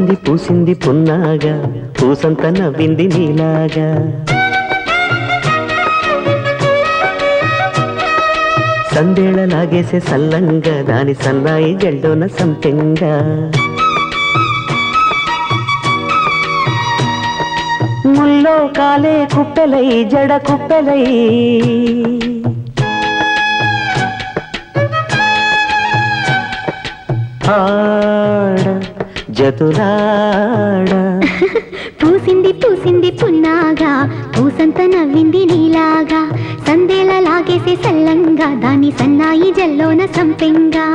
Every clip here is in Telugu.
పూసింది పూసింది పున్నాగా పూసంత నవ్వింది నీలాగా సందేళ లాగేసే సల్లంగా దాని సన్నాయి జల్డోన సంపెంగా ముల్లో కాలే కుప్పెలై జడ కుప్పెలై ఆడ జతులాడ పూసింది పూసింది పున్నాగా పూసంత నవ్వింది నీలాగా సందేల లాగేసే సల్లంగా దాని సన్నాయి జల్లోన సంపెంగా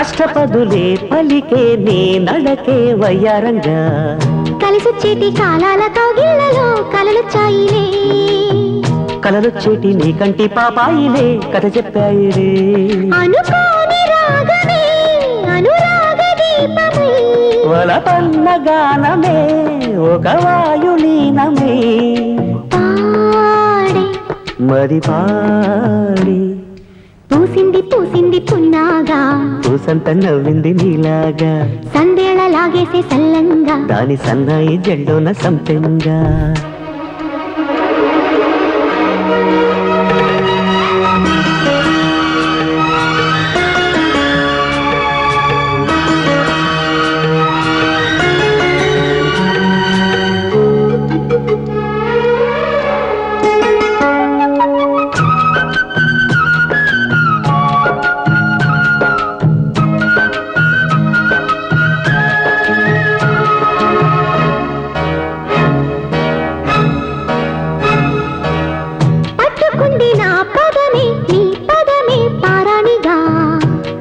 అష్టపదులే పలికే నీ నడకే వయ్యారంగా కలిసొచ్చేటి కాలాల కౌగిళ్లలో కలలొచ్చాయిలే కలలొచ్చేటి నీ కంటి పాపాయిలే కథ చెప్పాయిలే అనుకోని రాగమే అనురాగ దీపమై వలపన్న గానమే ఒక వాయులీనమే పాడే మరి పాడి పూసింది పూసింది పున్నాగా పూసంత నవ్వింది నీలాగా సందేళ లాగేసే సల్లంగా దాని సన్నాయి జల్డోన సంపెంగా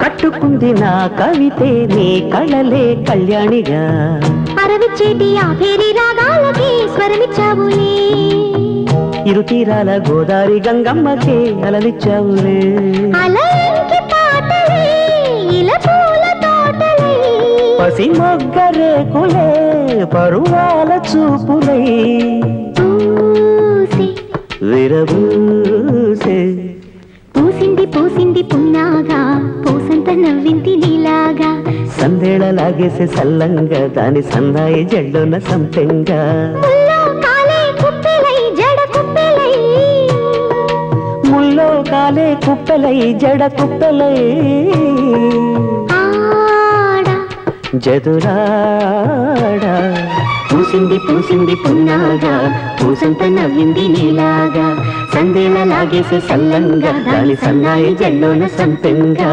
కట్టుకుంది నా కవితే నీ కళలే కళ్యాణిగా అరవిచ్చేటి ఆ పేరి రాగాలకి స్వరమిచ్చావులే ఇరు తీరాల గోదారి గంగమ్మకే అలలిచ్చావులే అలయంకి పాటలే ఇలా పూల తోటలే పసి మొగ్గ రేకులే పరువాల చూపులై పూసి విరబూసే పూసింది పూసింది పున్నాగా పూసంత నవ్వింది నీలాగా సందేళ లాగేసే సల్లంగా దాని సన్నాయి జల్లోన సంపెంగా ముల్లో కాలే కుప్పెలై జడ కుప్పెలై ముల్లో కాలే కుప్పెలై జడ కుప్పెలై ఆడ జదురాడ పూసింది పూసింది పున్నాగా పూసంత నవ్వింది నీలాగా సందేళ లాగేసే సల్లంగా దాని సన్నాయి జల్లోన సంపెంగా